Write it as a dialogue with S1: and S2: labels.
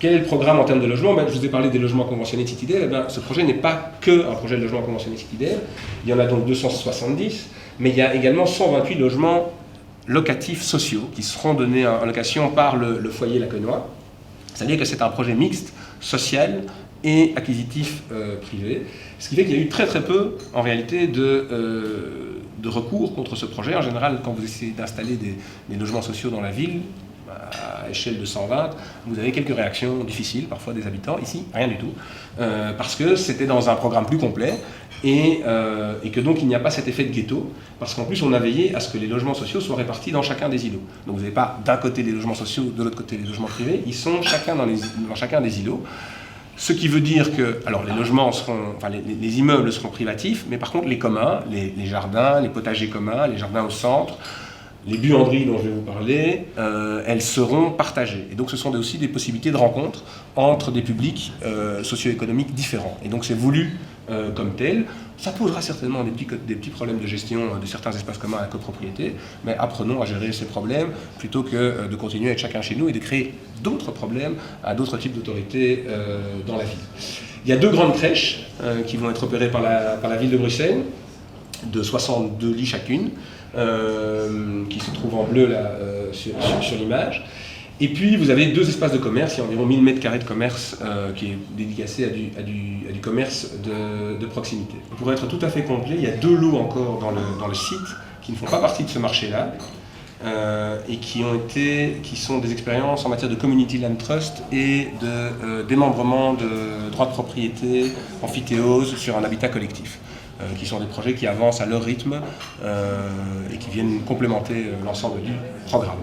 S1: Quel est le programme en termes de logement? Je vous ai parlé des logements conventionnés de Citydale. Ce projet n'est pas qu'un projet de logement conventionné de Citydale. Il y en a donc 270, mais il y a également 128 logements locatifs sociaux qui seront donnés en location par le foyer Laquenois. C'est-à-dire que c'est un projet mixte, social et acquisitif privé. Ce qui fait qu'il y a eu très très peu, en réalité, de recours contre ce projet. En général, quand vous essayez d'installer des logements sociaux dans la ville, à échelle de 120, vous avez quelques réactions difficiles, parfois des habitants. Ici, rien du tout, parce que c'était dans un programme plus complet et que donc il n'y a pas cet effet de ghetto, parce qu'en plus on a veillé à ce que les logements sociaux soient répartis dans chacun des îlots. Donc vous n'avez pas d'un côté les logements sociaux, de l'autre côté les logements privés, ils sont chacun dans chacun des îlots. Ce qui veut dire que, alors les logements seront, enfin les immeubles seront privatifs, mais par contre les communs, les jardins, les potagers communs, les jardins au centre, les buanderies dont je vais vous parler, elles seront partagées. Et donc ce sont aussi des possibilités de rencontre entre des publics socio-économiques différents. Et donc c'est voulu comme tel. Ça posera certainement des petits problèmes de gestion de certains espaces communs à la copropriété, mais apprenons à gérer ces problèmes plutôt que de continuer à être chacun chez nous et de créer d'autres problèmes à d'autres types d'autorités dans la ville. Il y a 2 grandes crèches qui vont être opérées par la ville de Bruxelles, de 62 lits chacune, qui se trouvent en bleu là, sur l'image. Et puis vous avez 2 espaces de commerce, il y a environ 1000 m² de commerce qui est dédicacé à du commerce de proximité. Pour être tout à fait complet, il y a 2 lots encore dans le site qui ne font pas partie de ce marché-là et qui sont des expériences en matière de community land trust et de démembrement de droits de propriété, amphithéose sur un habitat collectif. Qui sont des projets qui avancent à leur rythme et qui viennent complémenter l'ensemble du programme.